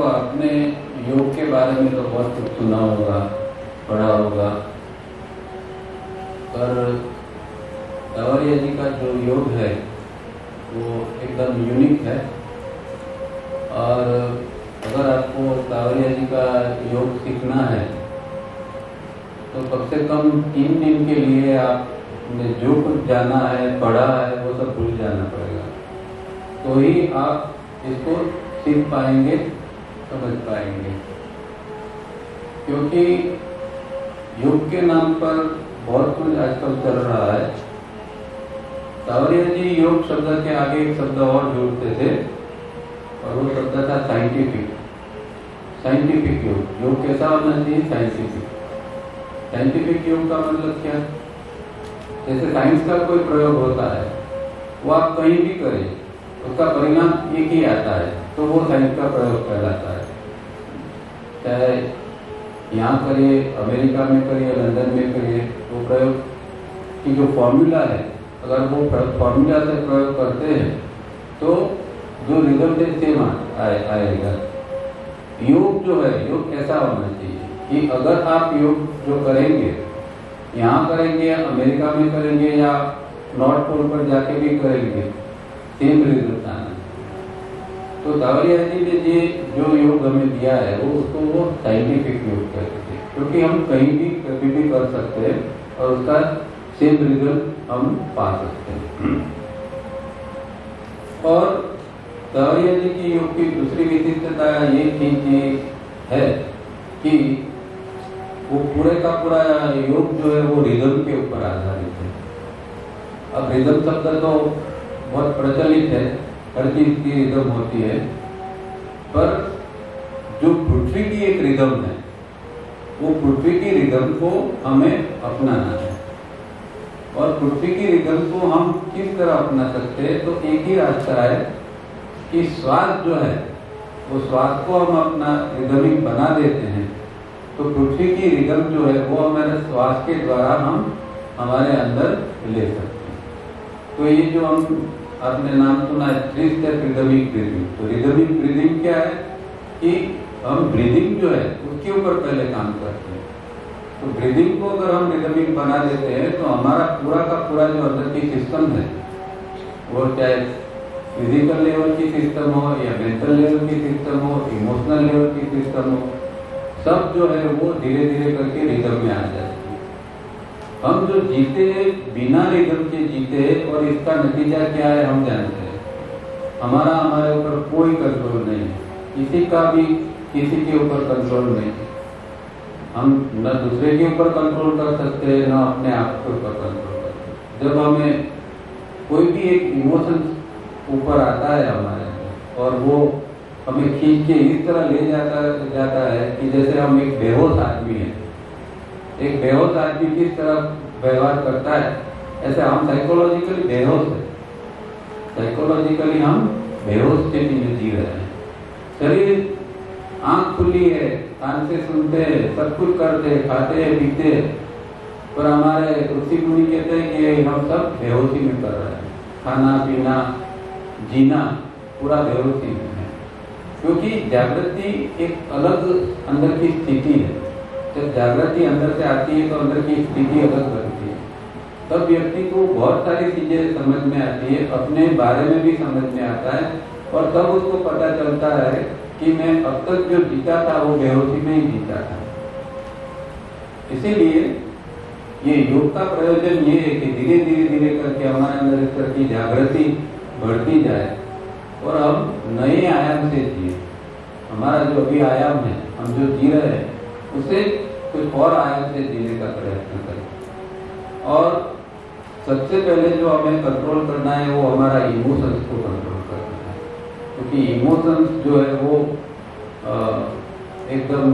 आपने योग के बारे में तो बहुत कुछ सुना होगा, पढ़ा होगा, पर कांवरिया जी का जो योग है वो एकदम यूनिक है। और अगर आपको कांवरिया जी का योग सीखना है तो कम से कम 3 दिन के लिए आपने जो कुछ जाना है, पढ़ा है, वो सब भूल जाना पड़ेगा, तो ही आप इसको सीख पाएंगे, समझ पाएंगे। क्योंकि योग के नाम पर बहुत कुछ आजकल चल रहा है। कांवरिया जी योग शब्द के आगे एक शब्द और जोड़ते थे और वो शब्द था साइंटिफिक। साइंटिफिक योग। योग कैसा होना चाहिए? साइंटिफिक। साइंटिफिक योग का मतलब क्या? जैसे साइंस का कोई प्रयोग होता है, वो आप कहीं भी करें, उसका परिणाम एक ही आता है, तो वो साइंस का प्रयोग कहलाता है। चाहे यहाँ करिए, अमेरिका में करिए, लंदन में करिए, वो प्रयोग की जो फॉर्मूला है, अगर वो फॉर्मूला से प्रयोग करते हैं तो जो रिजल्ट है सेम आएगा। योग जो है, योग कैसा होना चाहिए कि अगर आप योग जो करेंगे, यहाँ करेंगे, अमेरिका में करेंगे या नॉर्थ पोल पर जाके भी करेंगे, सेम रिजल्ट आना। तो कांवरिया जी ने जो योग हमें दिया है उसको वो साइंटिफिक योग कहते थे, क्योंकि हम कहीं भी कभी भी कर सकते हैं और उसका सेम रिजल्ट हम पा सकते हैं। और कांवरिया जी की योग की दूसरी विशिष्टता ये है कि वो पूरे का पूरा योग जो है वो रिदम के ऊपर आधारित है। अब रिदम शब्द तो बहुत प्रचलित है, हर चीज की रिदम होती है, पर जो पृथ्वी की एक रिदम है, वो पृथ्वी की रिदम को हमें अपनाना है। और पृथ्वी की रिदम को हम किस तरह अपना सकते हैं? तो एक ही रास्ता है कि श्वास जो है, वो श्वास को हम अपना रिदमिक बना देते हैं, तो पृथ्वी की रिदम जो है वो हमारे श्वास के द्वारा हम हमारे अंदर ले सकते हैं। तो ये जो हम आपने नाम सुना है 3 स्टेप रिदमिक ब्रीदिंग। तो रिदमिक ब्रीदिंग क्या है कि हम ब्रीदिंग जो है उसके ऊपर पहले काम करते हैं। तो ब्रीदिंग को अगर हम रिदमिक बना देते हैं तो हमारा पूरा का पूरा जो अंदर की सिस्टम है, वो चाहे फिजिकल लेवल की सिस्टम हो या मेंटल लेवल की सिस्टम हो, इमोशनल लेवल की सिस्टम हो, सब जो है वो धीरे धीरे करके रिदम में आ जाती है। हम जो जीते बिना रिदम के जीते, और इसका नतीजा क्या है हम जानते हैं। हमारे ऊपर कोई कंट्रोल नहीं है, किसी का भी किसी के ऊपर कंट्रोल नहीं है। हम न दूसरे के ऊपर कंट्रोल कर सकते हैं, न अपने आप के ऊपर कंट्रोल कर सकते हैं। जब हमें कोई भी एक इमोशन ऊपर आता है हमारे अंदर और वो हमें खींच के इस तरह ले जाता है कि जैसे हम एक बेहोश आदमी हैं। एक बेहोश आदमी किस तरह व्यवहार करता है, ऐसे हम साइकोलॉजिकली बेहोश है। साइकोलॉजिकली हम बेहोश स्थिति में जी रहे हैं। शरीर आंख खुली है, कान से सुनते हैं, सब कुछ करते हैं, खाते हैं, पीते हैं, पर हमारे ऋषि मुनि कहते हैं कि हम सब बेहोशी में कर रहे हैं। खाना पीना जीना पूरा बेहोशी में है, क्योंकि जागृति एक अलग अंदर की स्थिति है। जब जागृति अंदर से आती है तो अंदर की स्थिति अलग बनती है। तब व्यक्ति को बहुत सारी चीजें समझ में आती है, अपने बारे में भी समझ में आता है, और तब उसको पता चलता है कि मैं अब तक जो जीता था वो बेहोशी में ही जीता था। इसीलिए ये योग का प्रयोजन ये है कि धीरे धीरे करके हमारे अंदर इस तरह की जागृति बढ़ती जाए और हम नए आयाम से जिए। हमारा जो अभी आयाम है, हम जो जी रहे हैं, उसे कुछ और आयाम से जीने का प्रयत्न करें। और सबसे पहले जो हमें कंट्रोल करना है वो हमारा इमोशंस को कंट्रोल करना है, क्योंकि इमोशंस जो है वो एकदम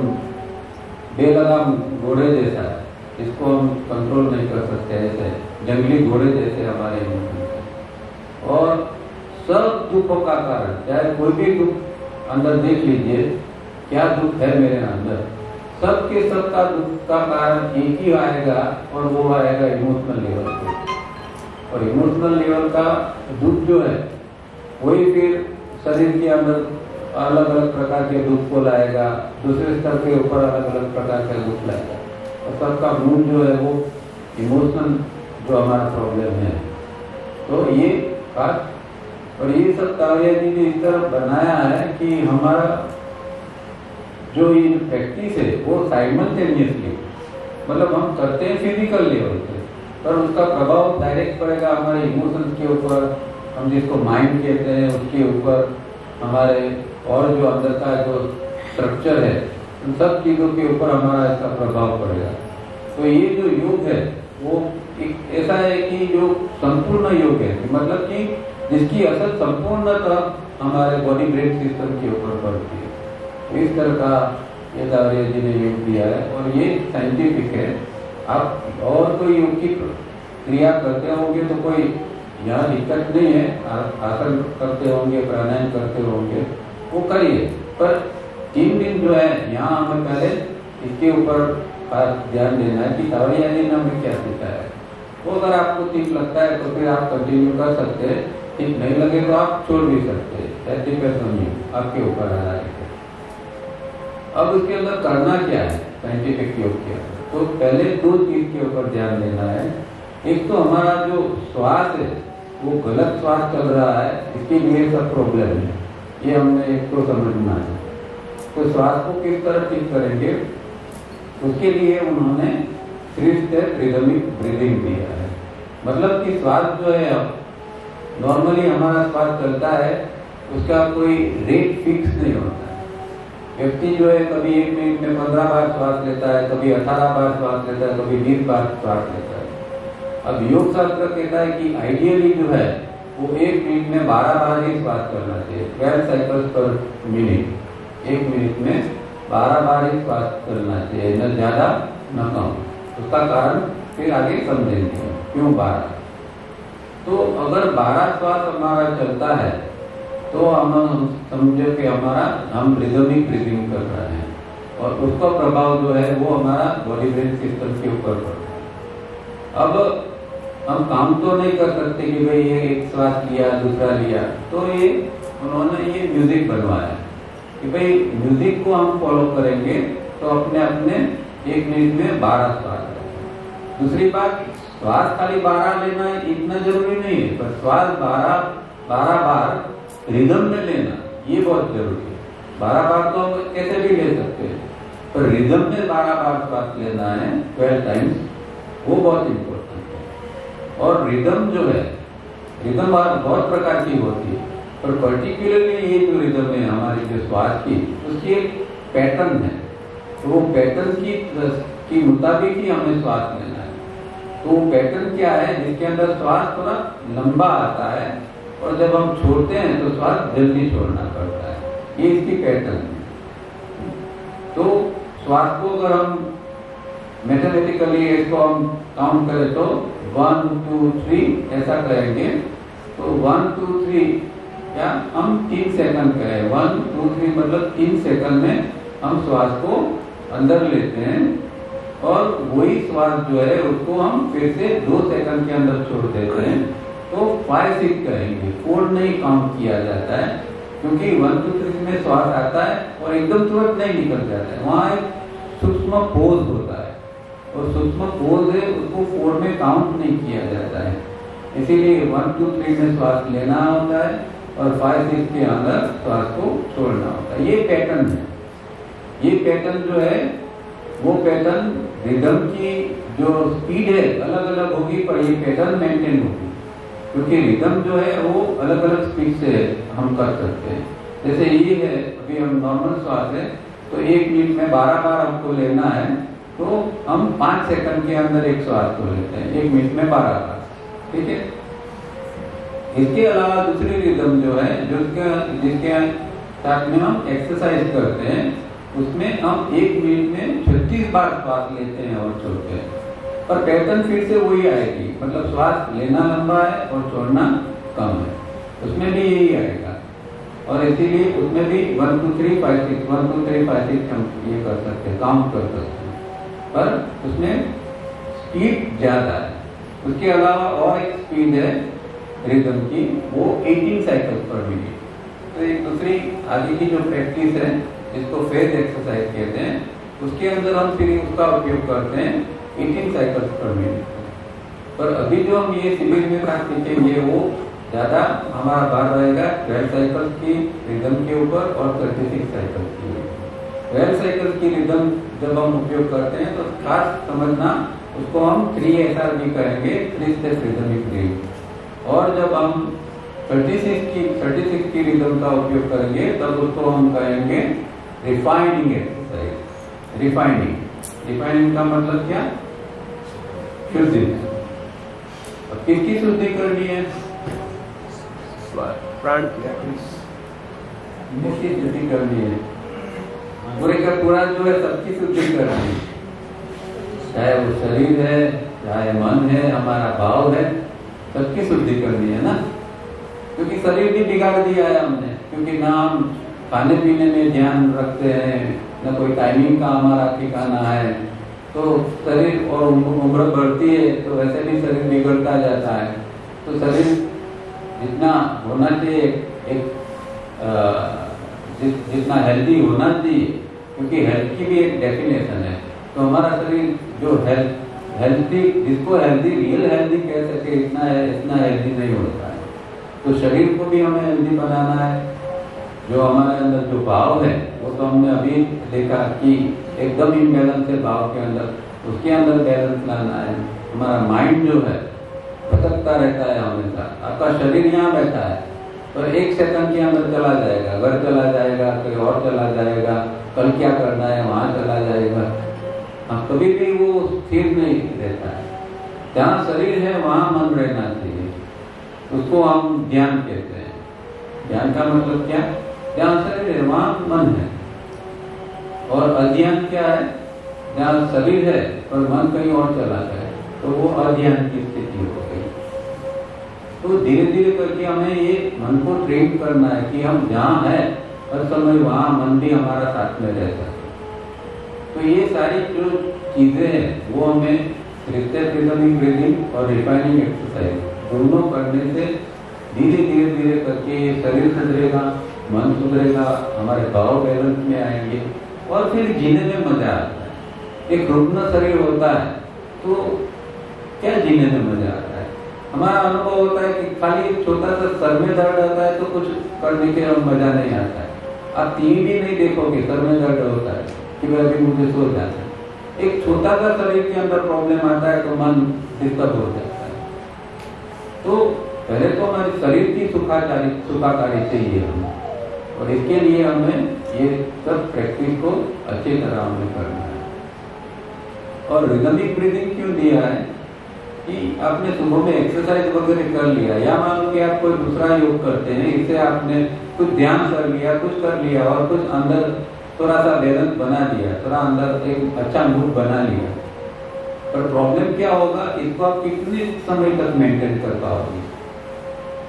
बेलगाम घोड़े जैसा है, इसको हम कंट्रोल नहीं कर सकते। ऐसे जंगली घोड़े जैसे हमारे इमोशंस। और सब दुखों का कारण, चाहे कोई भी दुख अंदर देख लीजिए, क्या दुख है मेरे अंदर, सबके सब का दुख का कारण एक ही आएगा, और वो आएगा इमोशनल लेवल पे। और इमोशनल लेवल का दुख जो है वही फिर शरीर के अंदर अलग अलग प्रकार के दुख को लाएगा, दूसरे स्तर के ऊपर अलग अलग प्रकार का दुख लाएगा, और सबका मूल जो है वो इमोशन जो हमारा प्रॉब्लम है। तो ये बात, और ये सब काव्या जी ने इस तरह बनाया है कि हमारा जो ये प्रैक्टिस है वो साइमल्टेनियसली, मतलब हम करते हैं फिजिकल लेवल पे, पर उसका प्रभाव डायरेक्ट पड़ेगा हमारे इमोशंस के ऊपर, हम जिसको माइंड कहते हैं उसके ऊपर, हमारे और जो अंदर का जो स्ट्रक्चर है उन सब चीज़ों के ऊपर हमारा इसका प्रभाव पड़ेगा। तो ये जो योग है वो एक ऐसा है कि जो संपूर्ण योग है, मतलब कि जिसकी असर संपूर्णतः हमारे बॉडी ब्रेन सिस्टम के ऊपर पड़ती है। इस तरह का ये काव्या जी ने योग दिया है और ये साइंटिफिक है। आप और कोई योग की क्रिया करते होंगे तो कोई यहाँ दिक्कत नहीं है, आसन करते होंगे, प्राणायाम करते होंगे, वो करिए, पर 3 दिन जो है यहाँ हमें पहले इसके ऊपर खास ध्यान देना है कि काव्या जी ने हमें क्या सिखाया है। वो अगर आपको ठीक लगता है तो फिर आप कंटिन्यू कर सकते हैं, ठीक नहीं लगे तो आप छोड़ भी सकते हैं, डिपेंड्स ऑन यू, आपके ऊपर आधारित है। अब उसके अंदर करना क्या है साइंटिफिक योग के अंदर, तो पहले 2 चीज के ऊपर ध्यान देना है। एक तो हमारा जो श्वास है वो गलत श्वास चल रहा है, इसके लिए सब प्रॉब्लम है, ये हमने एक तो समझना है। तो श्वास को किस तरह ठीक करेंगे, उसके लिए उन्होंने 3 स्टेप रिदमिक ब्रीदिंग दिया है। मतलब कि श्वास जो है, अब नॉर्मली हमारा श्वास चलता है, उसका कोई रेट फिक्स नहीं होता है। व्यक्ति जो है कभी 1 मिनट में 15 बार श्वास लेता है, कभी 18 बार श्वास लेता है, कभी 20 बार श्वास लेता है। अब योग शास्त्र कहता है कि आइडियली जो है वो 1 मिनट में 12 बार ही श्वास करना चाहिए, 12 साइकिल्स पर मिनट। 1 मिनट में 12 बार ही श्वास करना चाहिए, न ज्यादा न कम। उसका कारण फिर आगे समझेंगे क्यों 12। तो अगर 12 श्वास हमारा चलता है तो हम समझो कि हम रिदमिक ब्रीदिंग कर रहे हैं, और उसका प्रभाव जो है वो हमारा बॉडी ब्रेन सिस्टम के ऊपर पड़ता है। अब हम काम तो नहीं कर सकते कि भाई ये एक श्वास लिया दूसरा लिया, तो ये उन्होंने ये म्यूजिक बनवाया कि भाई म्यूजिक को हम फॉलो करेंगे तो अपने 1 मिनट में 12 श्वास। दूसरी बात, श्वास खाली 12 लेना इतना जरूरी नहीं है, पर श्वास 12 बार रिदम में लेना ये बहुत जरूरी है। 12 बार तो हम कैसे भी ले सकते हैं, पर रिदम में 12 बार श्वास लेना है 12 टाइम्स, वो बहुत इंपॉर्टेंट है। और रिदम जो है, रिदम बहुत प्रकार की होती है, पर पर्टिकुलरली ये जो रिदम है हमारी जो श्वास की, उसकी एक पैटर्न है। तो वो पैटर्न की मुताबिक ही हमें श्वास लेना है। तो वो पैटर्न क्या है, जिसके अंदर श्वास थोड़ा लंबा आता है और जब हम छोड़ते हैं तो श्वास जल्दी छोड़ना पड़ता है, ये इसकी पैटर्न है। तो श्वास को अगर हम मैथमेटिकली इसको हम काउंट करें तो 1 2 3 ऐसा करेंगे, तो 1 2 3 या हम 3 सेकंड करें, 1 2 3 मतलब 3 सेकंड में हम श्वास को अंदर लेते हैं, और वही श्वास जो है उसको हम फिर से 2 सेकंड के अंदर छोड़ देते हैं। तो 5 6 करेंगे, 4 नहीं काउंट किया जाता है, क्योंकि 1 2 3 में श्वास आता है और एकदम तुरंत नहीं निकल जाता है, वहाँ एक सूक्ष्म पोज होता है, और सूक्ष्म पोज है उसको 4 में काउंट नहीं किया जाता है। इसीलिए 1 2 3 में श्वास लेना होता है और 5 6 के अंदर श्वास को छोड़ना होता है। ये पैटर्न है। ये पैटर्न जो है वो पैटर्न रिदम की जो स्पीड है अलग अलग होगी, पर ये पैटर्न मेंटेन होगी, क्योंकि रिदम जो है वो अलग अलग स्पीड से हम कर सकते हैं। जैसे ये है, अभी हम नॉर्मल श्वास है तो 1 मिनट में 12 बार हमको लेना है, तो हम 5 सेकंड के अंदर एक श्वास को लेते हैं, 1 मिनट में 12 बार, ठीक है। इसके अलावा दूसरी रिदम जो है, जिसके साथ में हम एक्सरसाइज करते हैं, उसमें हम 1 मिनट में 36 बार श्वास लेते हैं और छोड़ते हैं, पर पैटर्न फिर से वही आएगी, मतलब श्वास लेना लंबा है और छोड़ना कम है, उसमें भी यही आएगा। और इसीलिए उसमें भी 1 2 3 5 6 1 2 3 5 6 हम ये कर सकते हैं, काउंट कर सकते हैं, पर उसमें स्पीड ज्यादा है। उसके अलावा और एक स्पीड है रिदम की, वो 18 साइकिल पर मिनट। तो एक दूसरी आगे की जो प्रैक्टिस है जिसको फेज एक्सरसाइज कहते हैं, उसके अंदर हम फिर उसका उपयोग करते हैं 18 साइकिल्स पर मिनट। पर अभी जो हम ये शिविर में बात सीखेंगे वो ज्यादा हमारा बार रहेगा 12 साइकिल्स की रिदम के ऊपर और 36 साइकिल्स की। 12 साइकिल्स की रिदम जब हम उपयोग करते हैं तो खास समझना उसको हम 3SR भी कहेंगे, 3 स्टेप रिदमिक ब्रीथ। और जब हम 36 की रिदम का उपयोग करेंगे तब उसको हम कहेंगे रिफाइनिंग एक्सरसाइज। रिफाइनिंग का मतलब क्या? शुद्धि। अब किसकी शुद्धि करनी है? प्राण की शुद्धि करनी है, पूरे का पूरा जो है सबकी शुद्धि करनी है, चाहे वो शरीर है, चाहे मन है, हमारा भाव है, सबकी शुद्धि करनी है ना। क्योंकि शरीर भी बिगाड़ दिया है हमने, क्योंकि ना हम खाने पीने में ध्यान रखते हैं, न कोई टाइमिंग का हमारा ठिकाना है, तो शरीर और उम्र बढ़ती है तो वैसे भी शरीर बिगड़ता जाता है। तो शरीर जितना होना चाहिए एक जितना हेल्दी होना चाहिए, क्योंकि हेल्थ की भी एक डेफिनेशन है, तो हमारा शरीर जो हेल्थी, जिसको हेल्दी रियल हेल्दी कह सके, इतना हेल्दी नहीं होता है। तो शरीर को भी हमें हेल्दी बनाना है। जो हमारे अंदर जो भाव है वो तो हमने अभी देखा कि एकदम इम्बैलेंस है भाव के अंदर, उसके अंदर बैलेंस लाना है। हमारा माइंड जो है भटकता रहता है हमेशा। आपका शरीर यहाँ बैठा है पर 1 सेकंड के अंदर चला जाएगा, घर चला जाएगा, कहीं और चला जाएगा, कल क्या करना है वहां चला जाएगा। हाँ, कभी भी वो स्थिर नहीं रहता है। जहाँ शरीर है वहां मन रहना चाहिए, उसको हम ध्यान कहते हैं। ध्यान का मतलब क्या? जहाँ शरीर है वहां मन है। और अध्यान क्या है? जहाँ शरीर है पर मन कहीं और चला जाए तो वो अध्यान की स्थिति हो गई। तो धीरे धीरे करके हमें ये मन को ट्रेन करना है कि हम जहाँ है हर समय वहां मन भी हमारा साथ में रहता है। तो ये सारी जो चीजें हैं वो हमें रिदमिक ब्रीदिंग और रिफाइनिंग एक्सरसाइज दोनों करने से धीरे धीरे करके शरीर सुधरेगा, मन सुधरेगा, हमारे भाव बैलेंस में आएंगे और फिर जीने में मजा आता है। एक रुग्ण शरीर होता है तो क्या जीने में मजा आता है? हमारा अनुभव होता है कि खाली छोटा सा सर में दर्द आता है तो कुछ करने के मजा नहीं आता है। आप टीवी भी नहीं देखोगे, सर में दर्द होता है कि भाई मुझे सो जाता है। एक छोटा सा शरीर के अंदर प्रॉब्लम आता है तो मन डिस्टर्ब हो जाता है। तो पहले तो हमारे शरीर की सुखाकारी चाहिए हमें, और इसके लिए हमें ये सब प्रैक्टिस को अच्छी तरह हमें करना है। और रिदमिक ब्रीदिंग क्यों दिया है कि आपने सुबह में एक्सरसाइज वगैरह कर लिया, या मान लो कि आप कोई दूसरा योग करते हैं, इससे आपने कुछ ध्यान कर लिया, कुछ कर लिया और कुछ अंदर थोड़ा सा बैलेंस बना दिया, थोड़ा अंदर एक अच्छा मूड बना लिया। पर प्रॉब्लम क्या होगा, इसको आप कितने समय तक मेंटेन कर पाओगे?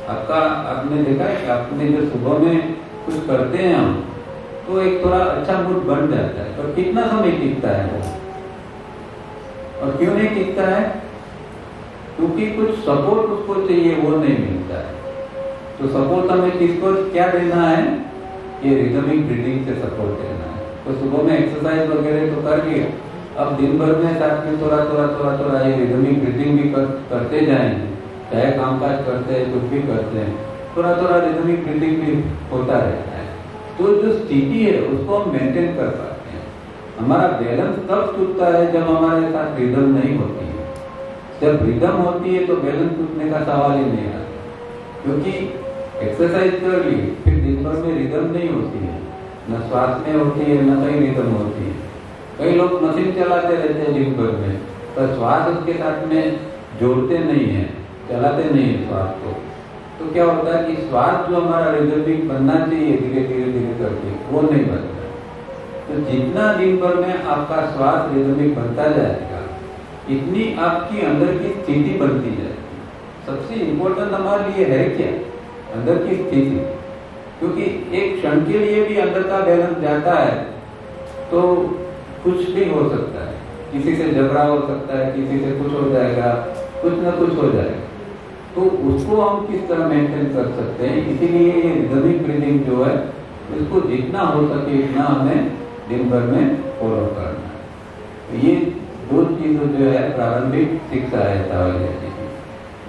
आपने देखा है कि आपने जो सुबह में कुछ करते हैं हम, तो एक थोड़ा अच्छा मूड बन जाता है, पर कितना समय टिकता है वो? और क्यों नहीं टिकता है? क्योंकि कुछ सपोर्ट उसको चाहिए, वो नहीं मिलता है। तो सपोर्ट हमें किसको क्या देना है? ये रिदमिक ब्रीदिंग से सपोर्ट देना है। तो सुबह में एक्सरसाइज वगैरह तो कर लिया, अब दिन भर में साथ में थोड़ा ये रिदमिक ब्रीदिंग भी करते जाएंगे, चाहे कामकाज करते हैं, कुछ भी करते हैं, थोड़ा रिदमिक ब्रीदिंग भी होता रहता है। तो जो स्थिति है उसको हम मेंटेन कर पाते हैं। हमारा बैलेंस तब टूटता है जब हमारे साथ रिदम नहीं होती है। जब रिदम होती है तो बैलेंस टूटने का सवाल ही नहीं आता, क्योंकि एक्सरसाइज कर ली फिर दिन भर में रिदम नहीं होती है, न श्वास में होती है न कहीं रिदम होती है। कई लोग मशीन चलाते रहते हैं दिन भर में, पर श्वास उसके साथ में जोड़ते नहीं है, चलाते नहीं है श्वास को। तो क्या होता है कि श्वास जो हमारा रिदमिक बनना चाहिए धीरे धीरे करके, वो नहीं बनता। तो जितना दिन भर में आपका श्वास रिदमिक बनता जाएगा, इतनी आपकी अंदर की स्थिति बनती जाएगी। सबसे इम्पोर्टेंट हमारे लिए है क्या? अंदर की स्थिति। क्योंकि एक क्षण के लिए भी अंदर का बैलेंस जाता है तो कुछ भी हो सकता है, किसी से झगड़ा हो सकता है, किसी से कुछ हो जाएगा, कुछ ना कुछ हो जाएगा। तो उसको हम किस तरह मेंटेन कर सकते हैं। इसीलिए ये रिदमिक ब्रीदिंग जो है इसको जितना हो सके इतना हमें दिन भर में फॉलो करना है। तो ये दो चीज़ों जो है प्रारंभिक शिक्षा है तावलिया जी की।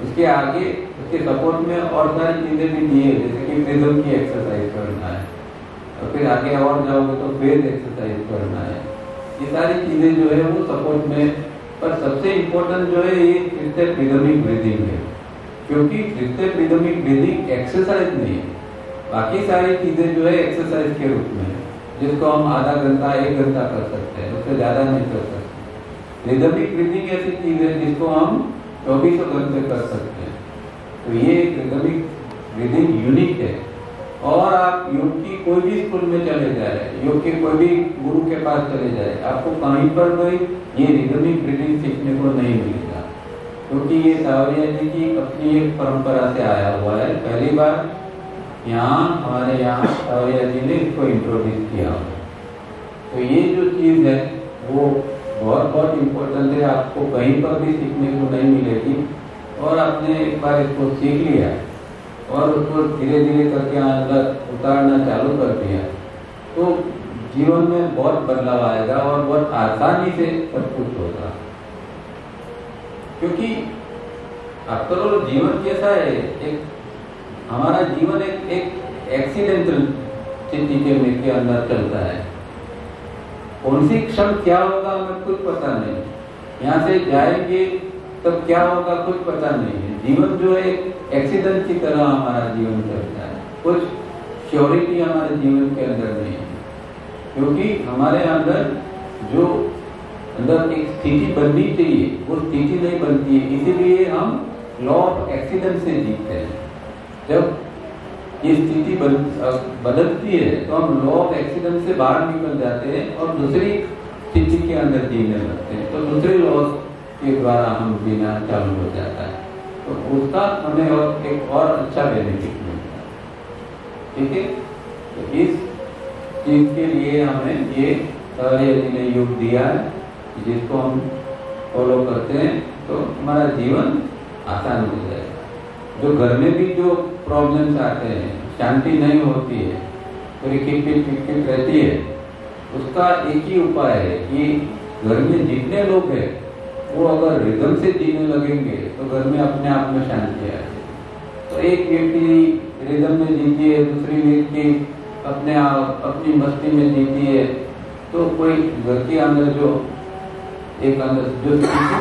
उसके आगे उसके सपोर्ट में और सारी चीज़ें भी दी है, जैसे कि रिदम की एक्सरसाइज करना है, और फिर आगे और जाओगे तो फेज एक्सरसाइज करना है। ये सारी चीज़ें जो है वो सपोर्ट में, पर सबसे इम्पोर्टेंट जो है ये ट्रिस्टेप रिदमिक ब्रीदिंग है, क्योंकि ट्रिस्टेप रिदमिक ब्रीदिंग एक्सरसाइज नहीं है। बाकी सारी चीज़ें जो है एक्सरसाइज के रूप में, जिसको हम आधा घंटा 1 घंटा कर सकते हैं, उससे ज़्यादा नहीं कर सकते। रिदमिक ब्रीदिंग ऐसी चीज़ है जिसको हम 24 घंटे कर सकते हैं। तो ये रिदमिक ब्रीदिंग यूनिक है। और आप योग की कोई भी स्कूल में चले जाए, योग के कोई भी गुरु के पास चले जाए, आपको कहीं पर भी ये रिदमिक ब्रीदिंग सीखने को नहीं मिलेगा, क्योंकि ये तावलिया जी की अपनी एक परंपरा से आया हुआ है। पहली बार हमारे यहाँ तावलिया जी ने इसको इंट्रोड्यूस किया। तो ये जो चीज़ है वो बहुत इम्पोर्टेंट है, आपको कहीं पर भी सीखने को नहीं मिलेगी। और आपने एक बार इसको सीख लिया और उसको धीरे धीरे करके अंदर उतारना चालू कर दिया, तो जीवन में बहुत बदलाव आएगा और बहुत आसानी से सब कुछ होगा। क्योंकि आफ्टर ऑल जीवन कैसा है, एक हमारा जीवन एक एक्सीडेंटल स्थिति के अंदर चलता है। कौन सी क्षण क्या होगा हमें कुछ पता नहीं, यहाँ से जाएंगे तब क्या होगा कुछ पता नहीं है। जीवन जो है एक्सीडेंट की तरह हमारा जीवन चलता है, कुछ श्योरिटी हमारे जीवन के अंदर नहीं है, क्योंकि हमारे अंदर जो अंदर एक स्थिति बननी चाहिए वो स्थिति नहीं बनती है। इसीलिए हम लॉ ऑफ एक्सीडेंट से जीतते हैं। जब ये स्थिति बदलती है तो हम लॉ ऑफ एक्सीडेंट से बाहर निकल जाते हैं और दूसरी स्थिति के अंदर जीने लगते हैं, तो दूसरे लॉ के द्वारा हम जीना चालू हो जाता है। तो उसका हमें एक और अच्छा बेनिफिट मिलता है। ठीक है, तो इस चीज के लिए हमें ये तावलिया जी ने योग दिया है, जिसको हम फॉलो करते हैं तो हमारा जीवन आसान हो जाएगा। जो घर में भी जो प्रॉब्लम्स आते हैं, शांति नहीं होती है, पूरी किट रहती है, उसका एक ही उपाय है कि घर में जितने लोग हैं वो अगर रिदम से जीने लगेंगे तो घर में अपने आप में शांति आ जाएगी। तो एक व्यक्ति रिदम में जीती है, दूसरी व्यक्ति अपने आप अपनी मस्ती में जीती है, तो कोई घर के अंदर जो एक अंदर जो स्थिति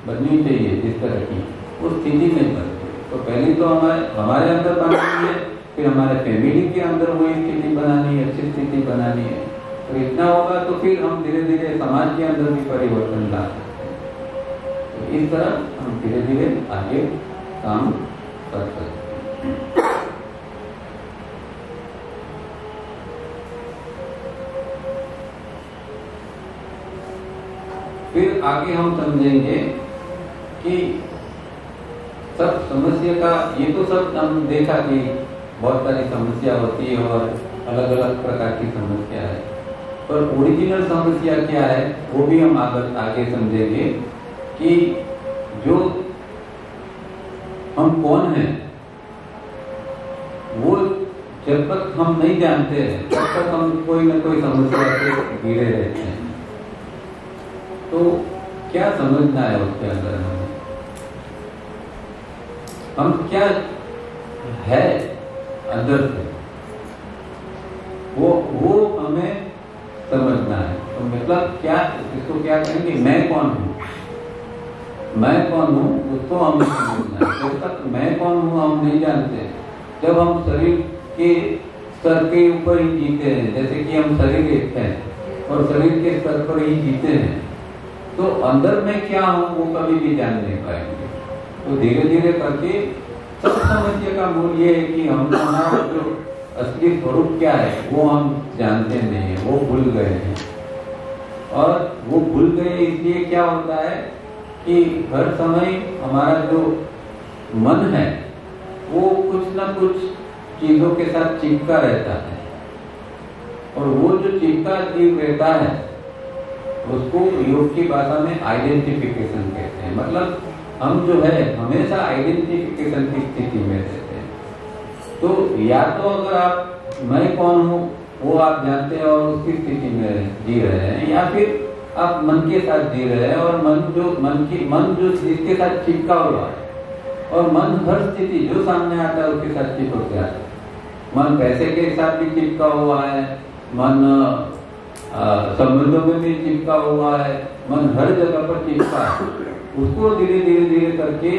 बननी चाहिए जिस तरह की, वो स्थिति नहीं बनती। तो पहले तो हमारे अंदर बनानी है, फिर हमारे फैमिली के अंदर वही स्थिति बनानी है, अच्छी स्थिति बनानी है। तो इतना होगा तो फिर हम धीरे धीरे समाज के अंदर भी परिवर्तन ला सकते हैं। तो इस तरह हम धीरे धीरे आगे काम कर सकते हैं। फिर आगे हम समझेंगे कि सब समस्या का, ये तो सब हम देखा कि बहुत सारी समस्या होती है और अलग अलग प्रकार की समस्या है, पर ओरिजिनल समस्या क्या है वो भी हम आगे समझेंगे कि जो हम कौन हैं वो जब तक हम नहीं जानते हैं तब तक हम कोई न कोई समस्या से घिरे रहते हैं। तो क्या समझना है उसके अंदर हम क्या है अंदर से, वो हमें समझना है। तो मतलब क्या, इसको क्या कहेंगे, मैं कौन हूँ, मैं कौन हूँ उसको हमें समझना है। जब तक मैं कौन हूँ हम नहीं जानते, जब हम शरीर के स्तर के ऊपर ही जीते हैं, जैसे कि हम शरीर एक है और शरीर के स्तर पर ही जीते हैं, तो अंदर में क्या हूँ वो कभी भी जान नहीं पाएंगे। तो धीरे धीरे करके सब समस्या का मूल ये है कि हम हमारा जो असली स्वरूप क्या है वो हम जानते नहीं है, वो भूल गए हैं। और वो भूल गए इसलिए क्या होता है कि हर समय हमारा जो मन है वो कुछ ना कुछ चीजों के साथ चिपका रहता है, और वो जो चिपका जीव रहता है उसको योग की भाषा में आइडेंटिफिकेशन कहते हैं। मतलब हम जो है हमेशा आइडेंटिफिकेशन की स्थिति में रहते हैं। तो या तो अगर आप मैं कौन हूँ वो आप जानते हैं और उसकी स्थिति में जी रहे हैं, या फिर आप मन के साथ जी रहे हैं और मन जो जिसके साथ चिपका हुआ है, और मन हर स्थिति जो सामने आता है उसके साथ चिपक जाता है। मन पैसे के साथ भी चिपका हुआ है, मन संबंधों में भी चिपका हुआ है, मन हर जगह पर चिपका है। उसको धीरे धीरे करके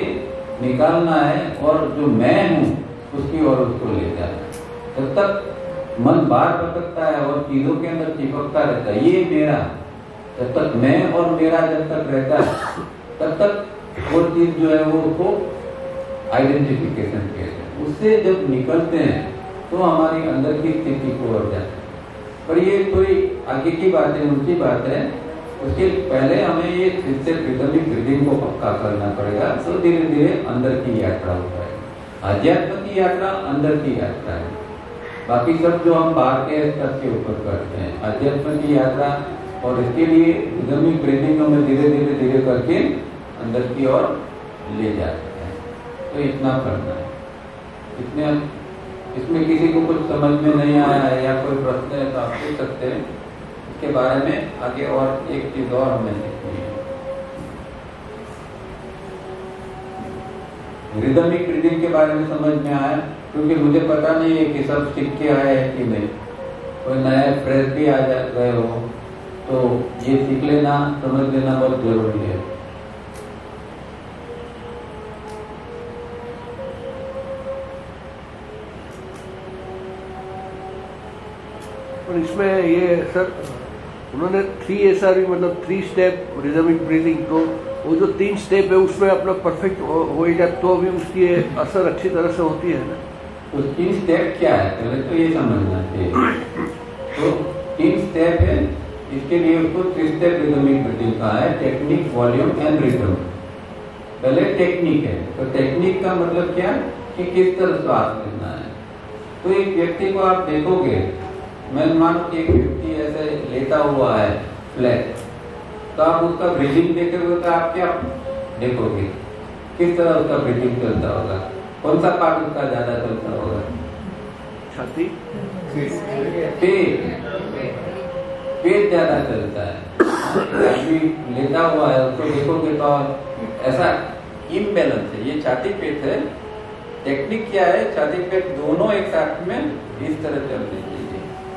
निकालना है और जो मैं हूँ उसकी ओर उसको ले जाना। जब तक मन बाहर भटकता है और चीजों के अंदर चिपकता रहता है, ये मेरा, जब तक मैं और मेरा जब तक रहता है तब तक वो चीज जो है वो उसको आइडेंटिफिकेशन कहते हैं। उससे जब निकलते हैं तो हमारी अंदर की स्थिति को और जाते हैं। पर ये कोई आगे की बात है, उनकी बात है। उसके पहले हमें ये रिदमिक ब्रीदिंग को पक्का करना पड़ेगा, तो धीरे धीरे अंदर की यात्रा हो पाएगी। अध्यात्म की यात्रा अंदर की यात्रा है, बाकी सब जो हम बाहर के स्तर के ऊपर करते हैं। अध्यात्म की यात्रा, और इसके लिए रिदमिक ब्रीदिंग हमें धीरे धीरे करके अंदर की ओर ले जाते हैं। तो इतना करना है। इसमें किसी को कुछ समझ में नहीं आया है या कोई प्रश्न है तो आप पूछ सकते हैं। इसके बारे में आगे और एक चीज और हमें सीखनी है। रिदमिक ब्रीदिंग के बारे में समझ में आया, क्योंकि मुझे पता नहीं है कि सब सीख के आए हैं कि नहीं। कोई नया फ्रेश भी आ गए हो तो ये सीख लेना, समझ लेना बहुत जरूरी है। और इसमें ये सर उन्होंने 3 मतलब 3 स्टेप रिदमिक ब्रीदिंग, तो वो जो 3 स्टेप है उसमें अपना परफेक्ट हो ही जाए तो भी उसकी असर अच्छी तरह से होती है ना। तो 3 स्टेप क्या है पहले तो ये समझना चाहिए। तो 3 स्टेप है, इसके लिए उसको 3 स्टेप रिदमिक ब्रीदिंग कहा है। Technique, volume and rhythm. पहले टेक्निक है, तो टेक्निक का मतलब क्या कि किस तरह श्वास लेना है। तो एक व्यक्ति को आप देखोगे, मैं मानो कि एक व्यक्ति ऐसे लेटा हुआ है फ्लैट, तो आप उसका ब्रीदिंग देखोगे तो आप क्या देखोगे, किस तरह उसका ब्रीदिंग चलता होगा, कौन सा पार्ट उसका ज्यादा चलता होगा? छाती, पेट ज्यादा चलता है। अभी लेटा हुआ है उसको देखोगे तो ऐसा इम्बैलेंस है, ये छाती पेट है। टेक्निक क्या है, छाती पेट दोनों एक साथ में इस तरह चलने चाहिए,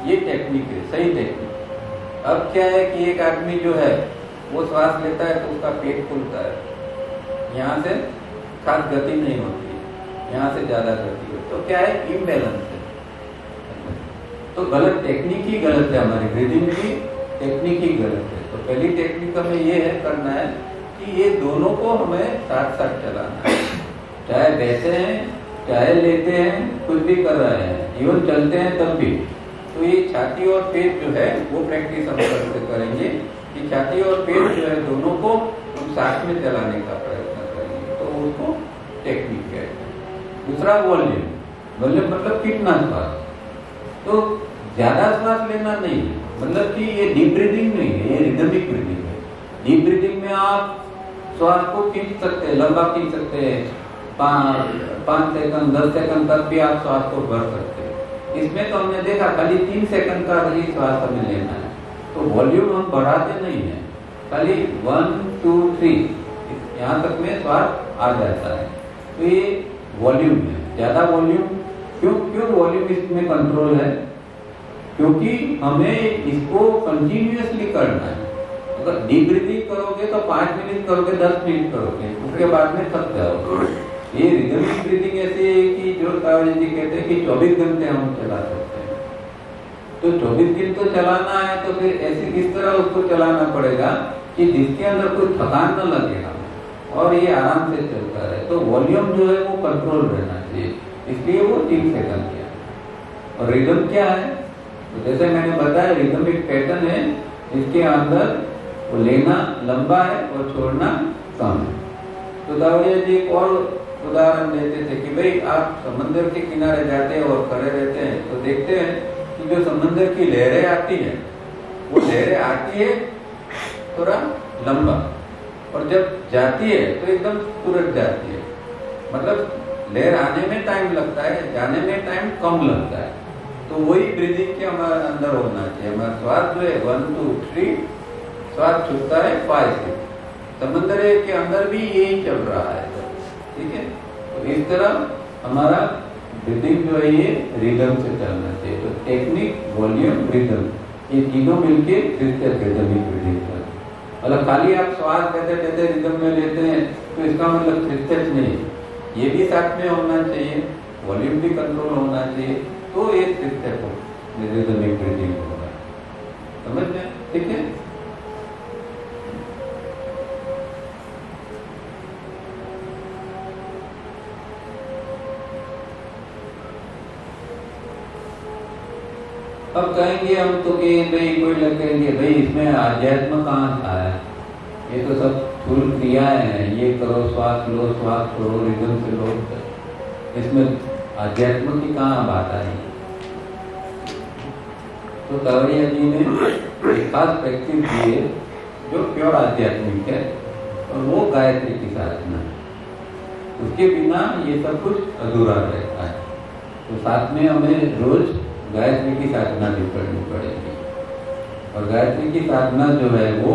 ये टेक्निक है, सही टेक्निक। अब क्या है कि एक आदमी जो है वो श्वास लेता है तो उसका पेट खुलता है, यहाँ से खास गति नहीं होती, यहाँ से ज्यादा गति होती, तो क्या है इम्बैलेंस है। तो गलत टेक्निक ही गलत है, हमारी ब्रीदिंग की टेक्निक ही गलत है। तो पहली टेक्निक हमें ये है करना है कि ये दोनों को हमें साथ साथ चलाना है। चाहे बैठे हैं, चाहे लेते हैं, कुछ भी कर रहे हैं, इवन चलते हैं तब भी। तो ये छाती और पेट जो है वो प्रैक्टिस हम करते करेंगे कि छाती और पेट जो है दोनों को हम साथ में चलाने का प्रयत्न करेंगे, तो उसको टेक्निक कहते हैं। दूसरा वॉल्यूम, वॉल्यूम मतलब कितना श्वास, तो ज्यादा श्वास लेना नहीं है, मतलब कि ये डीप ब्रीदिंग नहीं है, ये रिदमिक ब्रीदिंग है। डीप ब्रीदिंग में आप श्वास को खींच सकते हैं, लंबा खींच सकते हैं, 5 सेकंड 10 सेकंड तक भी आप श्वास को भर सकते हैं। इसमें तो हमने देखा खाली 3 सेकंड का ही श्वास हमें लेना है। तो वॉल्यूम हम बढ़ाते नहीं है, खाली 1 2 3 यहाँ तक में श्वास आ जाता है। तो ये वॉल्यूम है, ज्यादा वॉल्यूम क्यों वॉल्यूम इसमें कंट्रोल है, क्योंकि हमें इसको कंटिन्यूअसली करना है। अगर डीप ब्रीथिंग करोगे तो 5 मिनट करोगे, 10 मिनट करोगे, उसके बाद में थक जाओगे। ये रिदमिक ब्रीथिंग ऐसी है कि जो तावड़ी जी कहते हैं कि 24 घंटे हम चला सकते हैं। तो 24 दिन तो चलाना है, तो फिर ऐसे किस तरह उसको चलाना पड़ेगा कि जिसके अंदर कोई थकान न लगेगा और ये आराम से चलता रहे। तो वॉल्यूम जो है वो कंट्रोल रहना चाहिए, इसलिए वो 3 सेकंड किया। और रिदम क्या है, तो जैसे मैंने बताया रिदमिक पैटर्न है, इसके अंदर वो लेना लंबा है और छोड़ना कम है। तो दावड़िया जी एक और उदाहरण देते थे कि भाई आप समंदर के किनारे जाते हैं और खड़े रहते हैं तो देखते हैं कि जो समंदर की लहरें आती हैं, वो लहरें आती है थोड़ा लंबा और जब जाती है तो एकदम तुरंत जाती है। मतलब लहर आने में टाइम लगता है, जाने में टाइम कम लगता है। तो वही ब्रीदिंग के हमारे अंदर होना चाहिए। हमारा श्वास जो है 1 2 3, श्वास छूटता है 5 6। समंदर के अंदर भी यही चल रहा है, ठीक है। तो इस तरह हमारा ब्रीदिंग जो है ये रिदम से चलना चाहिए। तो टेक्निक, वॉल्यूम, रिदम, ये तीनों मिलके रिदमिक ब्रीदिंग है। मतलब खाली आप श्वास कहते कहते रिदम में लेते हैं तो इसका मतलब स्टेप्स नहीं, ये भी साथ में होना चाहिए, वॉल्यूम भी कंट्रोल होना चाहिए, तो एक स्टेप हो रिदमिक ब्रीदिंग होगा। समझ में? ठीक है। अब कहेंगे हम तो कि भाई कोई लग कहेंगे भाई इसमें आध्यात्म कहाँ था है? ये तो सब स्थूल क्रियाएं हैं, ये करो, श्वास लो, श्वास छोड़ो, रिदम से लो, इसमें आध्यात्म की कहाँ बात आई? तो कावड़िया जी ने एक खास प्रैक्टिस दी है जो प्योर आध्यात्मिक है, और वो गायत्री की साधना है। उसके बिना ये सब कुछ अधूरा रहता है। तो साथ में हमें रोज गायत्री की साधना भी करनी पड़ेगी। और गायत्री की साधना जो है वो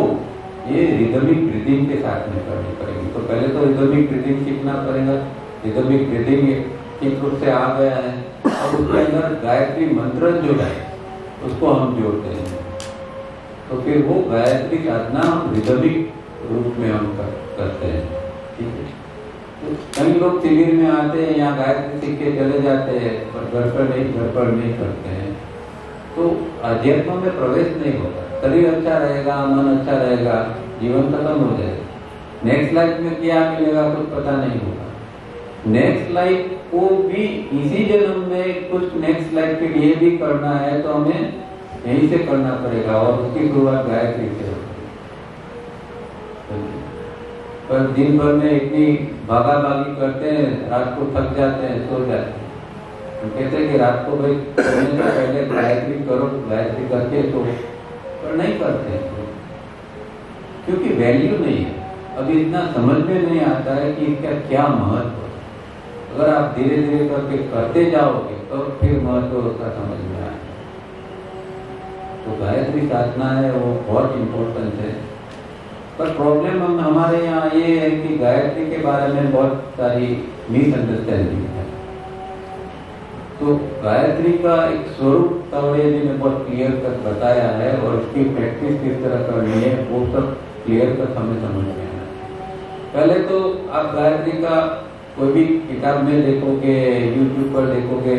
ये रिदमिक ब्रीदिंग के साथ में करनी पड़ेगी। तो पहले तो रिदमिक ब्रीदिंग सीखना पड़ेगा। रिदमिक ब्रीदिंग ठीक रूप से आ गया है, और उसके अंदर गायत्री मंत्र जो है उसको हम जोड़ते हैं। तो फिर वो गायत्री साधना हम रिदमिक रूप में हम करते हैं, ठीक है। तो कई लोग शिविर में आते हैं, यहाँ गायत्री सीख के चले जाते हैं, पर गड़बड़ नहीं करते हैं, तो अध्यात्म में प्रवेश नहीं होता। शरीर अच्छा रहेगा, मन अच्छा रहेगा, जीवन खत्म हो जाएगा। नेक्स्ट लाइफ में क्या मिलेगा कुछ पता नहीं होगा। नेक्स्ट लाइफ को भी इसी जन्म में कुछ नेक्स्ट लाइफ के लिए भी करना है तो हमें यहीं से करना पड़ेगा, और उसकी शुरुआत गायत्री से होगी। पर दिन भर में इतनी भागा भागी करते हैं, रात को थक जाते हैं, सो जाते हैं। हम कहते हैं कि रात को भाई सोने से पहले गायत्री करो, गायत्री करके सो, पर नहीं करते हैं क्योंकि वैल्यू नहीं है। अभी इतना समझ में नहीं आता है कि इसका क्या महत्व है। अगर आप धीरे धीरे करके करते जाओगे तो फिर महत्व उसका समझ में आएगा। तो गायत्री साधना है वो बहुत इम्पोर्टेंट है। पर प्रॉब्लम हमारे यहाँ ये है कि गायत्री के बारे में बहुत सारी मिसअंडरस्टैंडिंग है। तो गायत्री का एक स्वरूप कावड़िया जी ने बहुत क्लियर कट बताया है, और उसकी प्रैक्टिस किस तरह करनी है वो सब क्लियर कट हमें समझ में आना है। पहले तो आप गायत्री का कोई भी किताब में देखोगे, यूट्यूब पर देखोगे,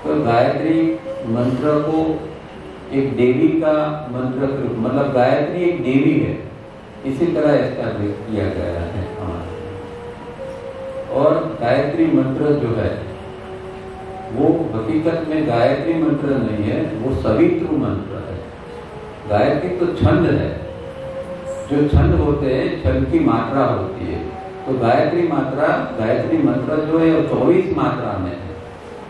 तो गायत्री मंत्र को एक देवी का मंत्र, मतलब गायत्री एक देवी है, इसी तरह एस्टैब्लिश किया गया है हमारे। और गायत्री मंत्र जो है वो हकीकत में गायत्री मंत्र नहीं है, वो सवितृ मंत्र है। गायत्री तो छंद है, जो छंद होते हैं छंद की मात्रा होती है। तो गायत्री मंत्र जो है वो 24 मात्रा में है,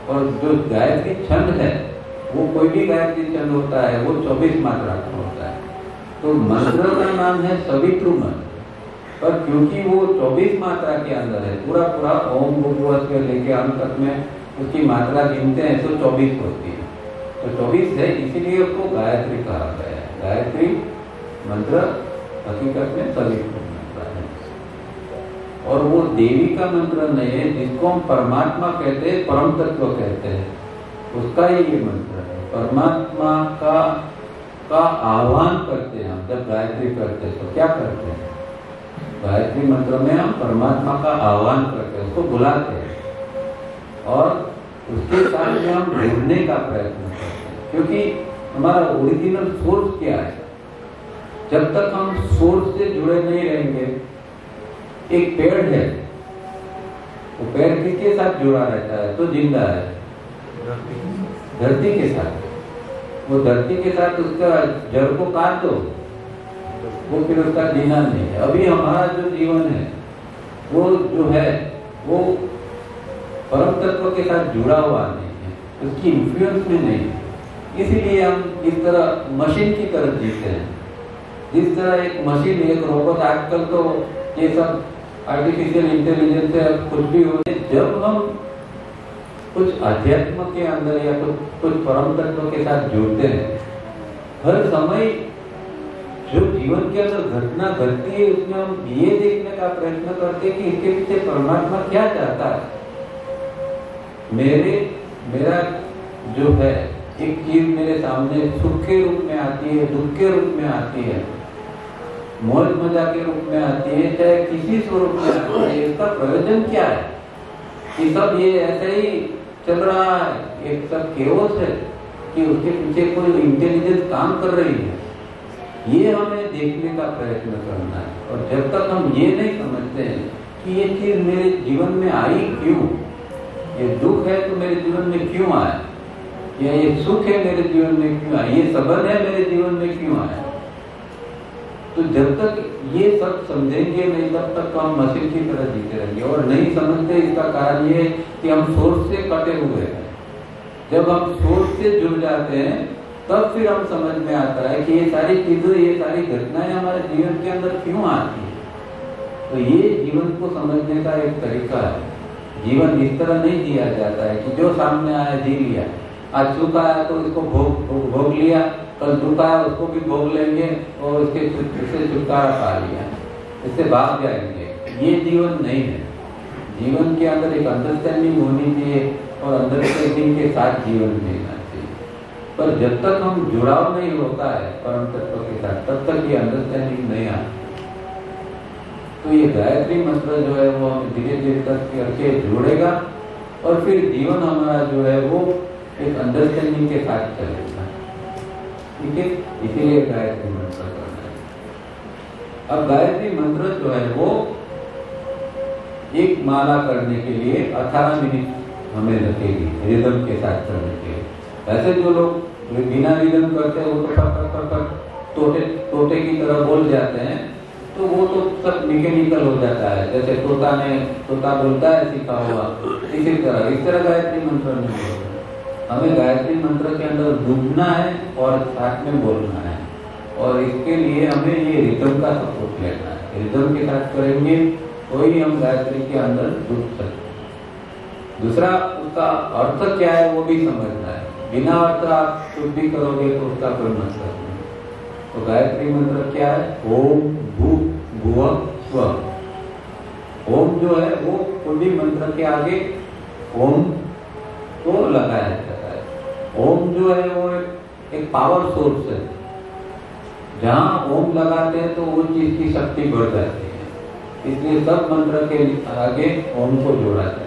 और जो गायत्री छंद है वो कोई भी गायत्री छंद होता है वो 24 मात्रा का होता है। तो मंत्र का नाम है सवितृ मंत्र, पर क्योंकि वो 24 मात्रा के अंदर है, पूरा ओम भूर्भुवः से लेके अंत तक में उसकी मात्रा गिनते हैं तो 24 होती है। तो 24 है, इसीलिए उसको गायत्री कहा गया है। गायत्री मंत्र हकीकत में सवितृ मंत्र है, और वो देवी का मंत्र नहीं है जिसको हम परमात्मा कहते हैं, परम तत्व कहते हैं, उसका ही ये मंत्र है। परमात्मा का आह्वान करते हैं हम जब गायत्री करते हैं। तो क्या करते हैं? गायत्री मंत्र में हम परमात्मा का आह्वान करते हैं, उसको बुलाते हैं, और उसके साथ में हम जुड़ने का प्रयत्न करते हैं। क्योंकि हमारा ओरिजिनल सोर्स क्या है? जब तक हम सोर्स से जुड़े नहीं रहेंगे, एक पेड़ है, वो पेड़ किसके साथ जुड़ा रहता है तो जिंदा है? धरती के साथ। वो धरती के साथ उसका जड़ को काट दो, वो फिर उसका जीना नहीं है। अभी हमारा जो जीवन है वो जो है वो परम तत्व के साथ जुड़ा हुआ नहीं है, उसकी इन्फ्लुएंस में नहीं है। इसीलिए हम इस तरह मशीन की तरह जीते हैं। जिस तरह एक मशीन, एक रोबोट, आजकल तो ये सब आर्टिफिशियल इंटेलिजेंस से अब कुछ भी हो, जब हम कुछ अध्यात्म के अंदर या कुछ परम तत्व के साथ जुड़ते हैं, हर समय जो जीवन के अंदर घटना घटती है उसमें हम ये देखने का प्रयत्न करते हैं कि इसके पीछे परमात्मा क्या चाहता है। मेरा जो है एक चीज मेरे सामने सुख के रूप में आती है, दुख के रूप में आती है, मौज मजा के रूप में आती है, चाहे किसी स्वरूप में आती है, इसका प्रयोजन क्या है? कि सब ये ऐसे ही चल रहा है, एक सब केओस है कि उसके पीछे कोई इंटेलिजेंस काम कर रही है, ये हमें देखने का प्रयत्न करना है। और जब तक हम ये नहीं समझते हैं कि ये चीज मेरे जीवन में आई क्यों, ये दुख है तो मेरे जीवन में क्यों आया, या ये सुख है मेरे जीवन में क्यों आया, ये सबन है मेरे जीवन में क्यों आया, तो जब तक ये सब समझेंगे नहीं तब तक तो हम मशीन की तरह जीते रहेंगे। और नहीं समझते इसका कारण ये है कि हम सोर्स से कटे हुए हैं। जब हम सोर्स से जुड़ जाते हैं तब फिर हम समझ में आता है कि ये सारी चीजें, ये सारी घटनाएं हमारे जीवन के अंदर क्यों आती है। तो ये जीवन को समझने का एक तरीका है। जीवन इस तरह नहीं जिया जाता है कि जो सामने आया जी लिया, आज सुख आया तो इसको भोग लिया, कल दुख आया उसको भी भोग लेंगे और इससे छुटकारा पा लिया, इससे भाग जाएंगे। ये जीवन नहीं है। जीवन के अंदर एक अंडरस्टैंडिंग होनी चाहिए और अंडरस्टैंडिंग के साथ जीवन जीना चाहिए। पर जब तक हम जुड़ाव नहीं होता है परम तत्व के साथ, तब तक ये अंडरस्टैंडिंग नहीं आती। तो ये गायत्री मंत्र जो है वो हमें धीरे धीरे करके जुड़ेगा और फिर जीवन हमारा जो है वो एक अंडरस्टैंडिंग के साथ चलेगा। ठीक है, इसीलिए गायत्री मंत्र करना है। अब गायत्री मंत्र जो है वो एक माला करने के लिए 18 मिनट हमें लगेगी रिदम के साथ करने के लिए। ऐसे जो लोग बिना रिदम करते हैं वो तो तोते की तरह बोल जाते हैं, तो वो तो सब मैकेनिकल हो जाता है। जैसे तोता बोलता है सीखा हुआ, इसी तरह इस तरह गायत्री मंत्र नहीं बोलता। हमें गायत्री मंत्र के अंदर डूबना है और साथ में बोलना है, और इसके लिए हमें ये रिदम का सपोर्ट लेना है। रिदम के साथ करेंगे तो ही हम गायत्री के अंदर डूब सकते हैं। दूसरा, उसका अर्थ क्या है वो भी समझना है। बिना अर्थ आप कुछ भी करोगे तो उसका कोई मतलब नहीं। तो गायत्री मंत्र क्या है? ओम भू भुवः स्वः। ओम जो है वो कोई भी मंत्र के आगे ओम को लगाया जाता है। ओम जो है वो एक पावर सोर्स है। जहां ओम लगाते हैं तो वो चीज की शक्ति बढ़ जाती है, इसलिए सब मंत्र के आगे ओम को जोड़ा जाता है।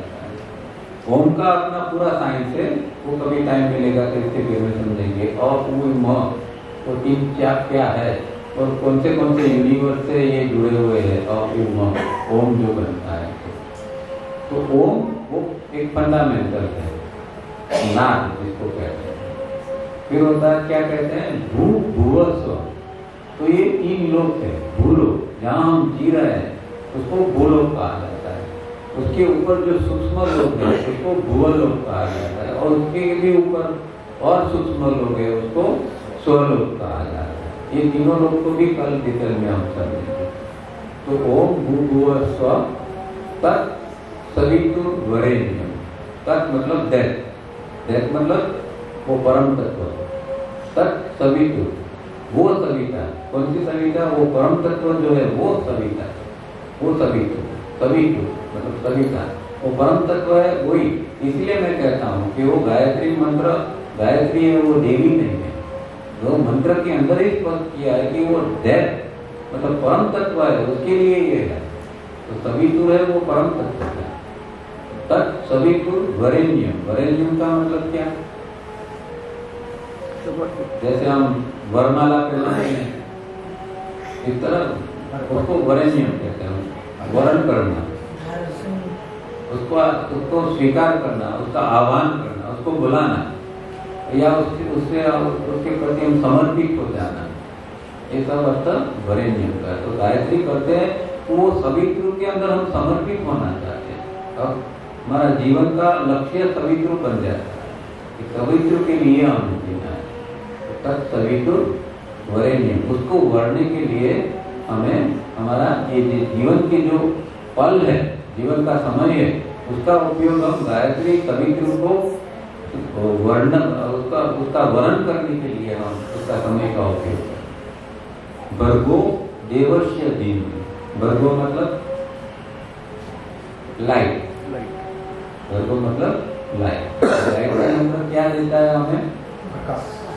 ओम का अपना पूरा साइंस है, वो कभी टाइम मिलेगा तो इसके बारे में समझेंगे। और वो तीन क्या है और कौन से यूनिवर्स से ये जुड़े हुए हैं। और ओम जो बनता है, तो ओम वो एक फंडामेंटल है, नाद जिसको कहते हैं। फिर होता है क्या कहते हैं? भू भुवः स्वः। तो ये 3 लोक है। भूलोक जहाँ हम जी रहे हैं उसको भूलोक कहा जाता है। उसके ऊपर जो सूक्ष्म लोक है उसको भुवलोक कहा जाता है, और उसके भी ऊपर और सूक्ष्म लोक है उसको स्वलोक कहा जाता है। ये तीनों लोक को भी कल डिटेल में हम समझेंगे। तो ओम भू भुवः स्वः तत्सवितुर्वरेण्यम्। तत् मतलब दैट मतलब वो परम तत्व। तत्सवितु वो सविता। कौन सी सविता? वो परम तत्व जो है वो सविता, वो सवितु मतलब सविता, वो परम तत्व है वही। इसलिए मैं कहता हूँ कि वो गायत्री मंत्र, गायत्री है वो देवी नहीं है। वो मंत्र के अंदर ही स्पष्ट किया है कि वो दैट मतलब परम तत्व है, उसके लिए ये है। तो सवितु है वो परम तत्व है। तत्सवितुर्वरेण्यम्। वरेण्यम का मतलब क्या? जैसे हम वरमाला पहनते हैं इस तरह उसको वरेण्यम कहते हैं। वरण करना, उसको स्वीकार करना, उसका आह्वान करना, उसको बुलाना, या उसके प्रति हम समर्पित हो जाना, ये सब अर्थ वरेण्यम का है। तो गायत्री करते हैं वो सवितु के अंदर हम समर्पित होना चाहते हैं। अब हमारा जीवन का लक्ष्य सवितु बन जाता है, सवितु के लिए हमें जीना है। तत्सवितुर्वरेण्यम्, उसको वरने के लिए हमें हमारा ये जीवन के जो पल है, जीवन का समय है, उसका उपयोग हम गायत्री कवित्र को वर्णन उसका वर्णन करने के लिए हम उसका समय का उपयोग करें। भर्गो देवस्य धीमहि, भर्गो मतलब लाइट, भर्गो मतलब लाइट। लाइट का मतलब क्या देता है हमें?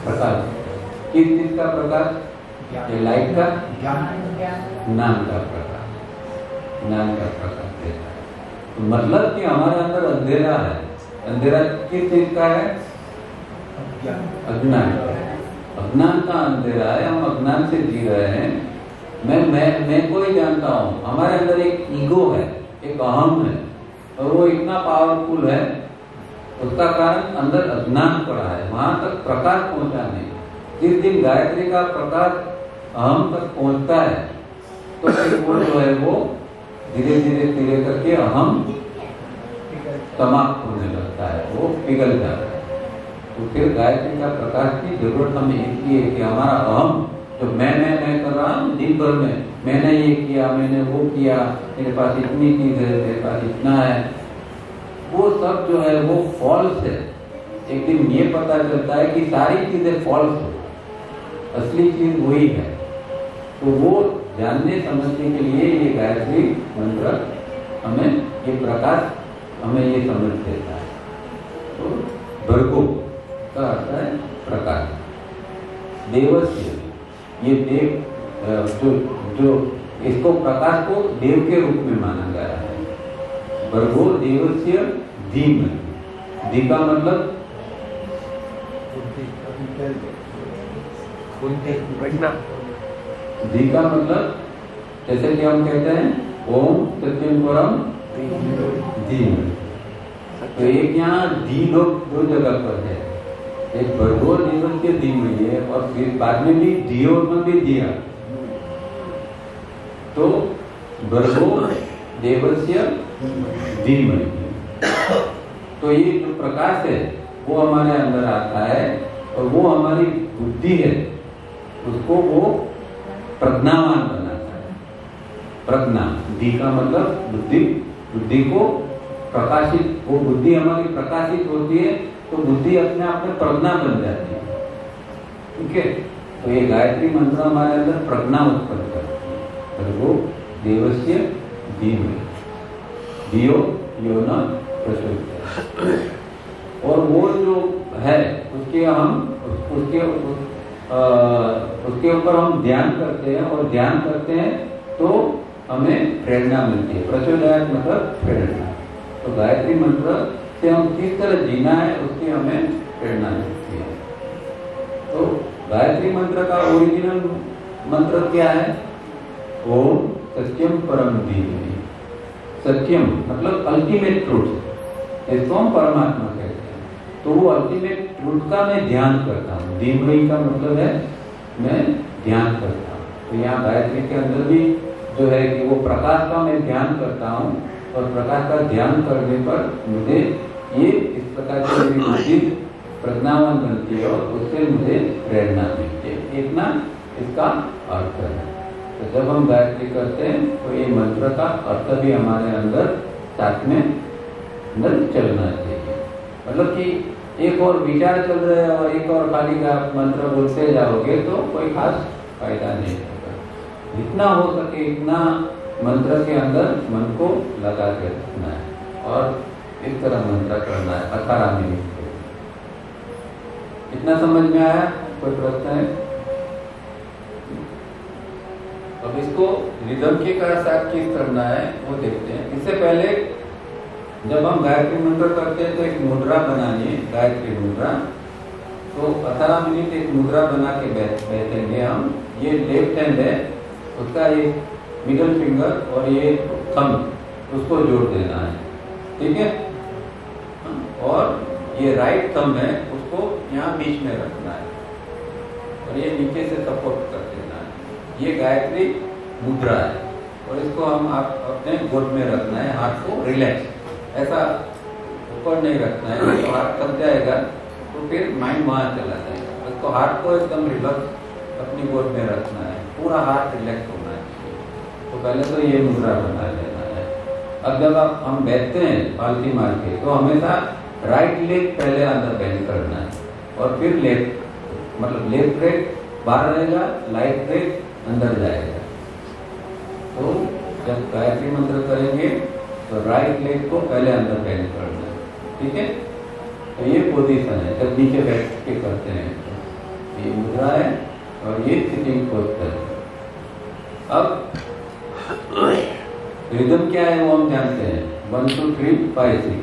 प्रकाश। किस चीज का प्रकाश? ये लाइट का ज्ञान का प्रकाश, ज्ञान का प्रकाश देता है। तो मतलब कि हमारे अंदर अंधेरा है। अंधेरा किस चीज का है? अज्ञान का। अज्ञान का अंधेरा है, हम अज्ञान से जी रहे हैं। मैं को ही जानता हूँ। हमारे अंदर एक ईगो है, एक अहम है, और वो इतना पावरफुल है, उसका कारण अंदर अज्ञान पड़ा है, वहां तक प्रकाश पहुंचा नहीं। जिस दिन गायत्री का प्रकाश अहम तक पहुंचता है तो फिर वो जो है वो धीरे धीरे करके अहम समाप्त होने लगता है, वो पिघल जाता है। तो फिर गायत्री का प्रकाश की जरूरत हमें इसलिए है कि हमारा अहम जो मैं कर रहा हूँ दिन भर में, मैंने ये किया, मैंने वो किया, मेरे पास इतनी चीज है, मेरे पास इतना है, वो सब जो है वो फॉल्स है। एक दिन ये पता चलता है कि सारी चीजें फॉल्स है, असली चीज वही है। तो वो जानने समझने के लिए ये गायत्री मंत्र हमें ये प्रकाश हमें ये समझ देता है। तो भर्गो का अर्थ है प्रकाश। देवस्य, ये देव जो इसको प्रकाश को देव के रूप में माना गया है। भर्गो देवस्य धीमहि। धी का मतलब धी का मतलब जैसे कि हम कहते हैं ओम सत्यम परम धीमहि। तो एक यहाँ धी दो जगह पर है, एक भर्गो देवस्य धीमहि है और फिर बाद में भी धियो में भी दिया। तो भर्गो देवस्य धीमहि, तो ये जो प्रकाश है वो हमारे अंदर आता है और वो हमारी बुद्धि है, उसको वो प्रज्ञावान बनाता है। प्रज्ञा, धी का मतलब बुद्धि, बुद्धि को प्रकाशित, वो बुद्धि हमारी प्रकाशित होती है तो बुद्धि अपने आप में प्रज्ञा बन जाती है। ठीक है, तो ये गायत्री मंत्र हमारे अंदर प्रज्ञा उत्पन्न करती है। भर्गो देवस्य धीमहि धियो यो न प्रचोदयात्। और वो जो है उसके ऊपर हम ध्यान करते हैं और ध्यान करते हैं तो हमें प्रेरणा मिलती है। प्रचोदयात् मतलब प्रेरणा। तो गायत्री मंत्र से हम किस तरह जीना है उसकी हमें प्रेरणा मिलती है। तो गायत्री मंत्र का ओरिजिनल मंत्र क्या है? ओम सत्यम परम धीमहि। सत्यम मतलब अल्टीमेट ट्रूथ, इसको हम परमात्मा कहते हैं। तो वो अल्टीमेट ट्रूथ का मैं ध्यान करता हूँ। धीमहि का मतलब है मैं ध्यान करता हूँ। तो यहाँ गायत्री के अंदर भी जो है कि वो प्रकाश का मैं ध्यान करता हूँ और प्रकाश का ध्यान करने पर मुझे ये इस प्रकार से मेरी बुद्धि प्रज्ञावान बनती है और उससे मुझे प्रेरणा मिलती है। इतना इसका अर्थ है। तो जब हम गायत्री करते हैं तो ये मंत्र का अर्थ भी हमारे अंदर साथ में अंदर चलना चाहिए। मतलब कि एक और विचार चल रहे हैं और एक और खाली का मंत्र बोलते जाओगे तो कोई खास फायदा नहीं होगा। जितना हो सके इतना मंत्र के अंदर मन को लगा के रखना है और इस तरह मंत्र करना है 18 मिनट। इतना समझ में आया? कोई प्रश्न है? अब इसको रिदम के साथ किस करना है वो देखते हैं। इससे पहले जब हम गायत्री मंत्र करते हैं तो एक मुद्रा बनानी है, गायत्री मुद्रा। तो 18 मिनट एक मुद्रा बना के बैठेंगे हम। ये लेफ्ट हैंड है, उसका ये मिडल फिंगर और ये थंब उसको जोड़ देना है, ठीक है। और ये राइट थंब है उसको यहाँ बीच में रखना है और ये नीचे से सपोर्ट कर देना है। ये गायत्री मुद्रा है और इसको हम अपने गोद में रखना है। हाथ को रिलैक्स, ऐसा ऊपर नहीं रखना है, तो हाथ थक जाएगा तो फिर माइंड वहां चला जाएगा। उसको हाथ को एकदम रिलैक्स अपनी गोद में रखना है, पूरा हाथ रिलैक्स होना है। तो पहले तो ये मुद्रा बना लेना है। अब जब आप हम बैठते हैं पालकी मार के, तो हमेशा राइट लेग पहले अंदर बेंड करना है और फिर लेफ्ट, मतलब लेफ्ट लेग बाहर रहेगा, राइट लेग अंदर जाएगा। तो जब गायत्री मंत्र करेंगे तो राइट लेग को पहले अंदर बेंड करना है, ठीक है। तो ये पोजीशन है जब नीचे बैठ के करते हैं, तो ये मुद्रा है और ये सिटिंग पोस्चर है। अब रिदम क्या है वो हम जानते हैं, 1 2 3 5 6,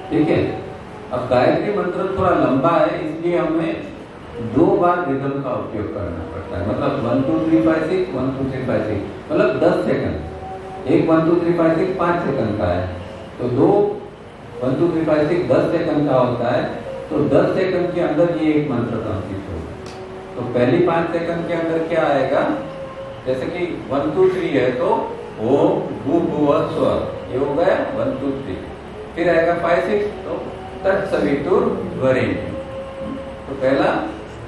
ठीक है। अब गायत्री मंत्र थोड़ा लंबा है, इसलिए हमें 2 बार रिदम का उपयोग करना पड़ता है। मतलब 1 2 3 5 6 1 2 3 5 6, मतलब 10 सेकंड। एक 1 2 3 5 6 5 सेकंड का है, तो 2 1 2 3 5 6 10 सेकंड का होता है। तो 10 सेकंड के अंदर ये एक मंत्र कंप्लीट होगा। तो पहली 5 सेकंड के अंदर क्या आएगा, जैसे कि 1 2 3 है तो ओम भू भुवः स्वः, ये हो गया 1 2 3। फिर आएगा 5 6 तो तत्सवितुर्वरेण्यं। तो पहला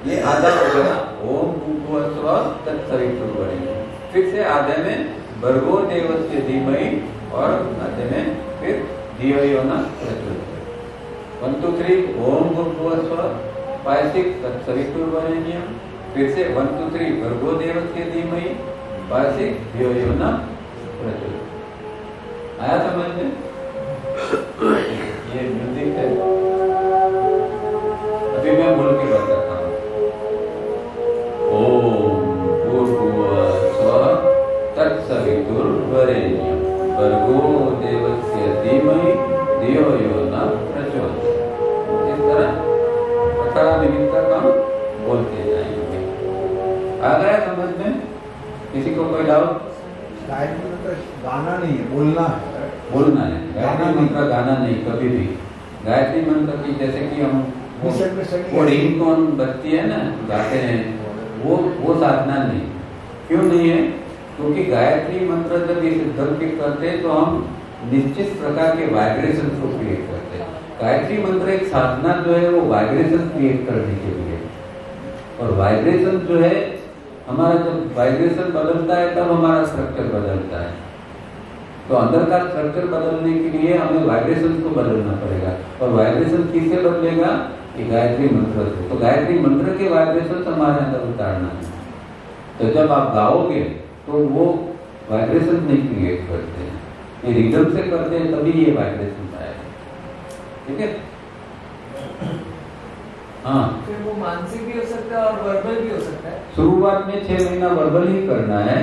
ये आधा हो गया ओम भू भुवः स्वः तत्सवितुर्वरेण्यं। फिर से आधे में भर्गो देवस्य धीमहि और आधे में फिर धियो यो नः प्रचोदयात्। 1 2 3 ओम भू भुवः स्वः, 5 6 तत्सवितुर्वरेण्यं। फिर से 1 2 3 भर्गो देवस्य धीमहि, 5 6 धियो यो नः प्रचोदयात्। आया समझ में? ये म्यूजिक है। अभी मैं बोल के बताता हूँ। ओम भूर्भुवः स्वः तत्सवितुर्वरेण्यं भर्गो देवस्य धीमहि धियो यो नः प्रचोदयात्। इस तरह अठारह मिनट तक हम बोलते जाएंगे। आ गया समझ में? किसी को कोई डाउट? गायत्री मंत्र गाना नहीं है, बोलना है। बोलना है, गायत्री मंत्र गाना नहीं कभी भी। गायत्री मंत्र की जैसे कि हम वो रिंगटोन बजती है ना, गाते हैं, वो साधना नहीं। क्यों नहीं है? क्योंकि गायत्री मंत्र जब इस ढंग के करते हैं तो हम निश्चित प्रकार के वाइब्रेशन को क्रिएट करते हैं। गायत्री मंत्र एक साधना जो है वो वाइब्रेशन क्रिएट करने के लिए, और वाइब्रेशन जो है हमारा, जब वाइब्रेशन बदलता है तब हमारा स्ट्रक्चर बदलता है। तो अंदर का स्ट्रक्चर बदलने के लिए हमें वाइब्रेशन को बदलना पड़ेगा। और वाइब्रेशन किससे बदलेगा? कि गायत्री मंत्र से। तो गायत्री मंत्र के वाइब्रेशन हमारे अंदर उतारना है। तो जब आप गाओगे तो वो वाइब्रेशन नहीं क्रिएट करते हैं, ये रिदम से करते हैं, तभी ये वाइब्रेशन आएगा, ठीक है। हाँ, फिर वो मानसिक भी हो सकता है और वर्बल भी हो सकता है। शुरुआत में 6 महीना वर्बल ही करना है,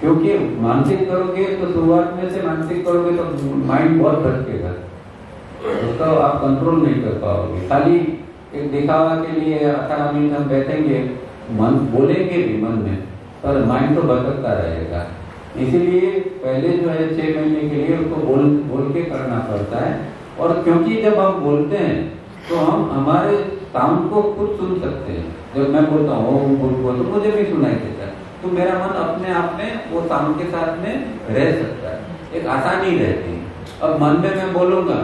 क्योंकि मानसिक करोगे तो शुरुआत में से मानसिक करोगे तो माइंड बहुत भटकेगा, उसका आप कंट्रोल नहीं कर पाओगे। खाली एक दिखावा के लिए 18 मिनट हम बैठेंगे, मन बोलेंगे भी मन में, पर माइंड तो भटकता रहेगा। इसीलिए पहले जो है 6 महीने के लिए उसको बोल के करना पड़ता है। और क्योंकि जब हम बोलते हैं तो हम हमारे साउंड को खुद सुन सकते हैं। जब मैं बोलता हूँ ओम बोल तो मुझे भी सुनाई देता है, तो मेरा मन अपने आप में वो साउंड के साथ में रह सकता है, एक आसानी रहती है। अब मन में मैं बोलूंगा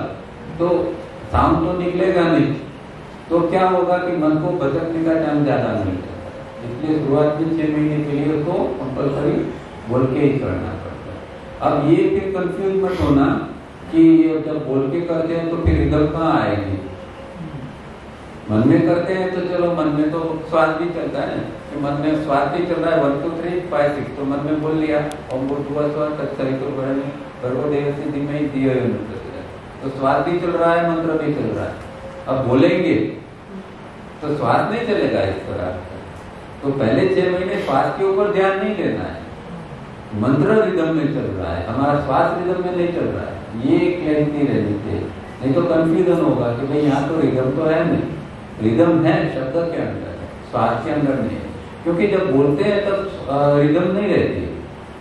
तो साउंड तो निकलेगा नहीं, तो क्या होगा कि मन को भटकने का टाइम ज्यादा मिल जाता है। इसलिए शुरुआत में 6 महीने के लिए उसको कंपल्सरी बोल के ही करना पड़ता है। अब ये फिर कंफ्यूज मत होना कि जब बोल के करते हैं तो फिर रिदम कहाँ आएगी। मन में करते हैं तो चलो, मन में तो श्वास भी चलता है, कि मन में श्वास भी चल रहा है 1 2 3 5 6, तो मन में बोल लिया ओम भूर्भुवः स्वः तत्सवितुर्वरेण्यं भर्गो देवस्य धीमहि धियो यो नः प्रचोदयात्। तो श्वास भी चल रहा है, मंत्र भी चल रहा है। अब बोलेंगे तो श्वास नहीं चलेगा इस तरह। तो पहले 6 महीने श्वास के ऊपर ध्यान नहीं देना है, मंत्र रिदम में चल रहा है, हमारा श्वास रिदम में नहीं चल रहा है। ये क्लैरिटी रहनी चाहिए, नहीं तो कंफ्यूजन होगा कि भाई यहाँ तो रिदम तो है नहीं। रिदम है शब्द के अंदर है, श्वास के अंदर नहीं है। क्योंकि जब बोलते हैं तब रिदम नहीं रहती।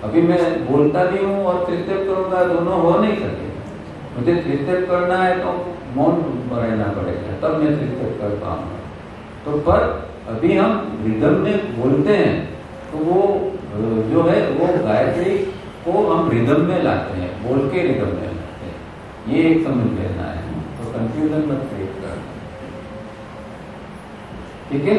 अभी मैं बोलता भी हूँ और 3 स्टेप करूंगा, दोनों हो नहीं सकते। मुझे 3 स्टेप करना है तो मौन रहना पड़ेगा, तब मैं 3 स्टेप कर पाऊंगा। तो पर अभी हम रिदम में बोलते हैं तो वो जो है वो गायत्री को हम रिदम में लाते हैं, बोल के रिदम में लाते हैं। ये एक समझ लेना है, तो कंफ्यूजन मत क्रिएट करना, ठीक है।